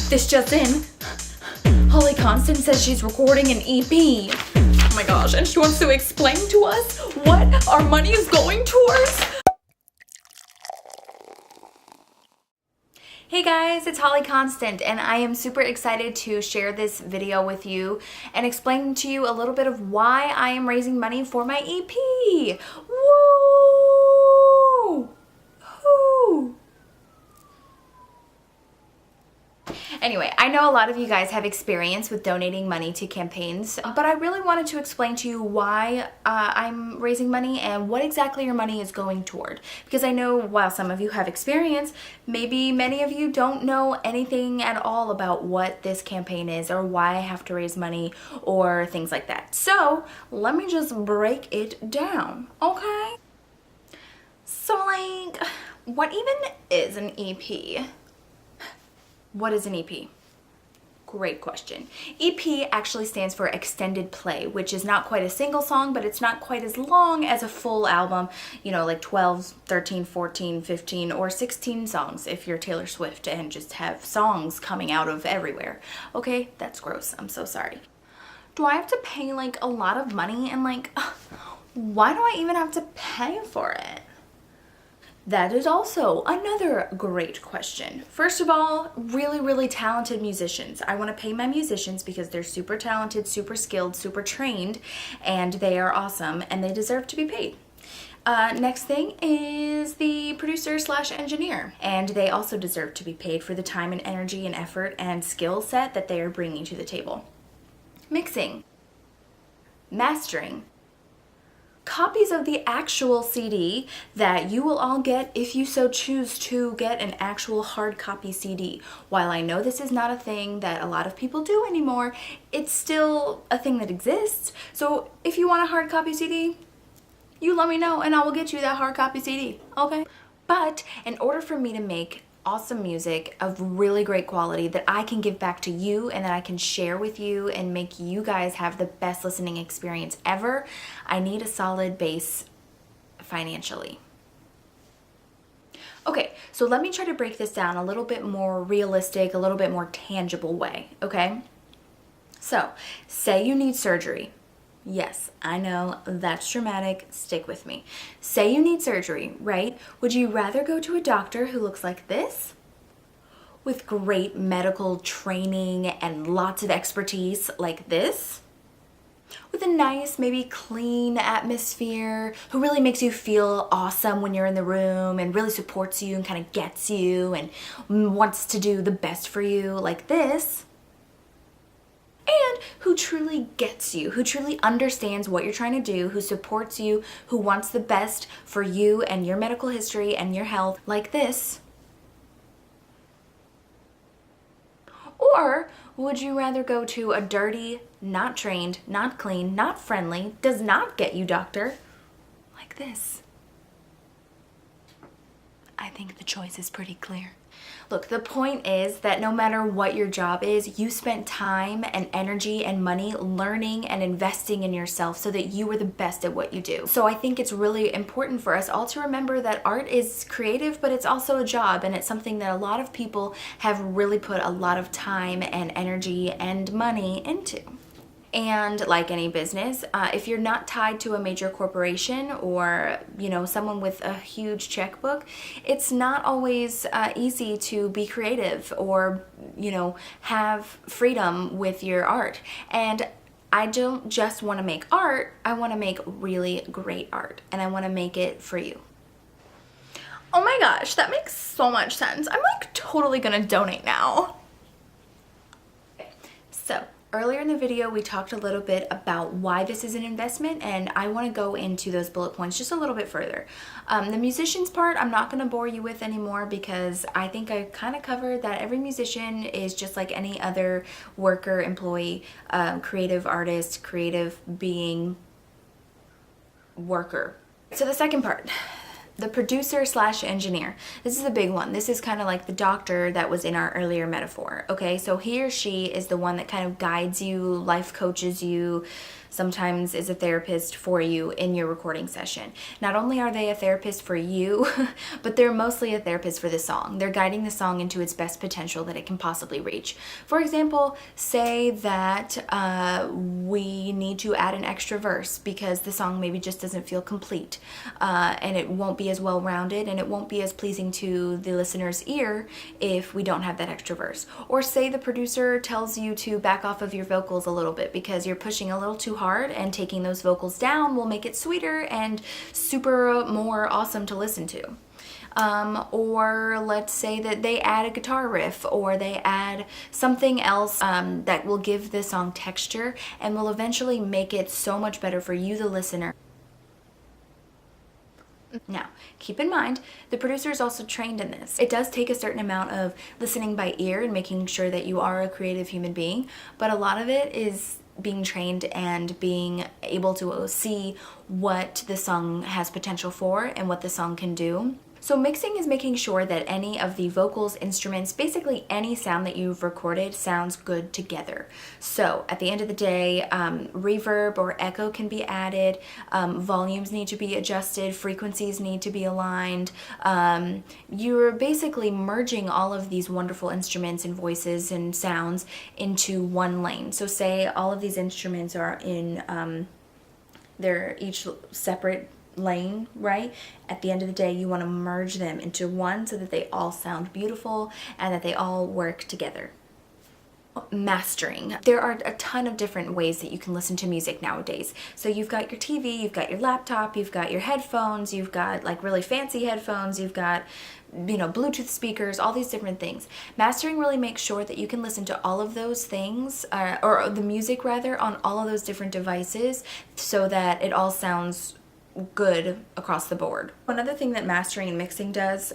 This just in. Holly Constant says she's recording an EP. Oh my gosh, and she wants to explain to us what our money is going towards. Hey guys, it's Holly Constant, and I am super excited to share this video with you and explain to you a little bit of why I am raising money for my EP. Woo! Woo! Anyway, I know a lot of you guys have experience with donating money to campaigns, but I really wanted to explain to you why I'm raising money and what exactly your money is going toward. Because I know while some of you have experience, maybe many of you don't know anything at all about what this campaign is or why I have to raise money or things like that. So let me just break it down, okay? So like, what even is an EP? What is an EP? Great question. EP actually stands for extended play, which is not quite a single song, but it's not quite as long as a full album, you know, like 12, 13, 14, 15, or 16 songs if you're Taylor Swift and just have songs coming out of everywhere. Okay, that's gross. I'm so sorry. Do I have to pay like a lot of money, and like, why do I even have to pay for it? That is also another great question. First of all, really, really talented musicians. I want to pay my musicians because they're super talented, super skilled, super trained, and they are awesome, and they deserve to be paid. Next thing is the producer slash engineer, and they also deserve to be paid for the time and energy and effort and skill set that they are bringing to the table. Mixing, mastering, copies of the actual CD that you will all get if you so choose to get an actual hard copy CD. While I know this is not a thing that a lot of people do anymore, it's still a thing that exists. So if you want a hard copy CD, you let me know and I will get you that hard copy CD, okay? But in order for me to make awesome music of really great quality that I can give back to you and that I can share with you and make you guys have the best listening experience ever, I need a solid base financially. Okay, so let me try to break this down a little bit more realistic, a little bit more tangible way, okay? So, say you need surgery. Yes, I know, that's dramatic. Stick with me. Say you need surgery, right? Would you rather go to a doctor who looks like this, with great medical training and lots of expertise like this, with a nice, maybe clean atmosphere, who really makes you feel awesome when you're in the room and really supports you and kind of gets you and wants to do the best for you like this? And who truly gets you, who truly understands what you're trying to do, who supports you, who wants the best for you and your medical history and your health like this? Or would you rather go to a dirty, not trained, not clean, not friendly, does not get you doctor like this? I think the choice is pretty clear. Look, the point is that no matter what your job is, you spent time and energy and money learning and investing in yourself so that you were the best at what you do. So I think it's really important for us all to remember that art is creative, but it's also a job, and it's something that a lot of people have really put a lot of time and energy and money into. And like any business, if you're not tied to a major corporation or, you know, someone with a huge checkbook, it's not always easy to be creative or, you know, have freedom with your art. And I don't just want to make art, I want to make really great art, and I want to make it for you. Oh my gosh, that makes so much sense. I'm like totally gonna donate now. So, earlier in the video, we talked a little bit about why this is an investment, and I want to go into those bullet points just a little bit further. The musicians part, I'm not going to bore you with anymore because I think I kind of covered that every musician is just like any other worker, employee, creative artist, creative being, worker. So the second part, The producer slash engineer. This is a big one. This is kind of like the doctor that was in our earlier metaphor. Okay, so he or she is the one that kind of guides you, life coaches you, sometimes is a therapist for you in your recording session. Not only are they a therapist for you, but they're mostly a therapist for the song. They're guiding the song into its best potential that it can possibly reach. For example, say that we need to add an extra verse because the song maybe just doesn't feel complete, and it won't be as well-rounded and it won't be as pleasing to the listener's ear if we don't have that extra verse. Or say the producer tells you to back off of your vocals a little bit because you're pushing a little too hard, and taking those vocals down will make it sweeter and super more awesome to listen to. Or let's say that they add a guitar riff, or they add something else that will give the song texture and will eventually make it so much better for you, the listener. Now, keep in mind, the producer is also trained in this. It does take a certain amount of listening by ear and making sure that you are a creative human being, but a lot of it is being trained and being able to see what the song has potential for and what the song can do. So mixing is making sure that any of the vocals, instruments, basically any sound that you've recorded sounds good together. So at the end of the day, reverb or echo can be added, volumes need to be adjusted, frequencies need to be aligned. You're basically merging all of these wonderful instruments and voices and sounds into one lane. So say all of these instruments are in, they're each separate lane, right? At the end of the day, you want to merge them into one so that they all sound beautiful and that they all work together. Mastering. There are a ton of different ways that you can listen to music nowadays. So you've got your TV, you've got your laptop, you've got your headphones, you've got like really fancy headphones, you've got, you know, Bluetooth speakers, all these different things. Mastering really makes sure that you can listen to all of those things, or the music rather, on all of those different devices so that it all sounds good across the board. Another thing that mastering and mixing does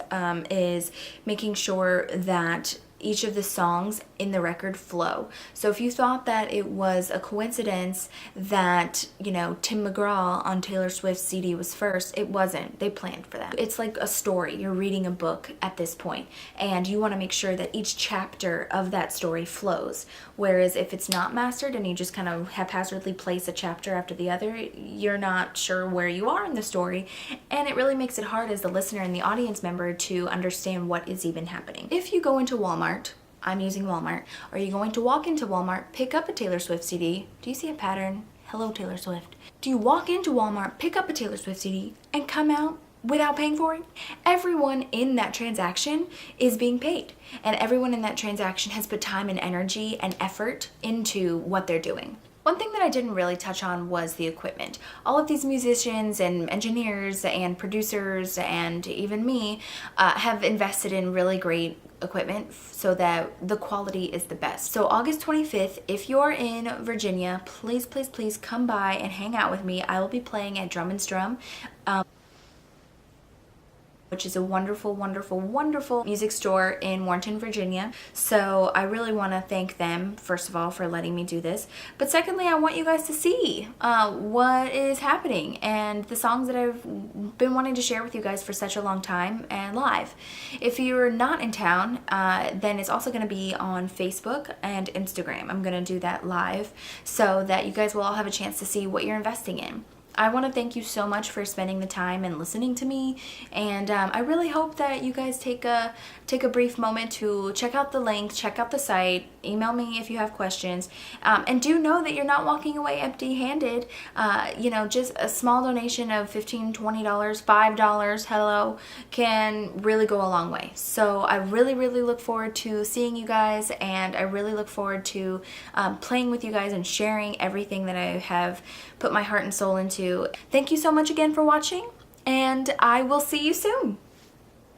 is making sure that each of the songs in the record flow. So if you thought that it was a coincidence that, you know, Tim McGraw on Taylor Swift's CD was first, it wasn't. They planned for that. It's like a story. You're reading a book at this point, and you want to make sure that each chapter of that story flows. Whereas if it's not mastered and you just kind of haphazardly place a chapter after the other, you're not sure where you are in the story, and it really makes it hard as the listener and the audience member to understand what is even happening. If you go into Walmart, I'm using Walmart. Are you going to walk into Walmart, pick up a Taylor Swift CD? Do you see a pattern? Hello, Taylor Swift. Do you walk into Walmart, pick up a Taylor Swift CD, and come out without paying for it? Everyone in that transaction is being paid, and everyone in that transaction has put time and energy and effort into what they're doing. One thing that I didn't really touch on was the equipment. All of these musicians and engineers and producers and even me have invested in really great equipment so that the quality is the best. So August 25th, if you're in Virginia, please, please, please come by and hang out with me. I will be playing at STRUM, which is a wonderful, wonderful, wonderful music store in Warrenton, Virginia. So I really want to thank them, first of all, for letting me do this. But secondly, I want you guys to see what is happening and the songs that I've been wanting to share with you guys for such a long time and live. If you're not in town, then it's also going to be on Facebook and Instagram. I'm going to do that live so that you guys will all have a chance to see what you're investing in. I want to thank you so much for spending the time and listening to me, and I really hope that you guys take a brief moment to check out the link, check out the site, email me if you have questions, and do know that you're not walking away empty-handed. You know, just a small donation of $15, $20, $5, hello, can really go a long way. So I really, really look forward to seeing you guys, and I really look forward to playing with you guys and sharing everything that I have put my heart and soul into. Thank you so much again for watching, and I will see you soon.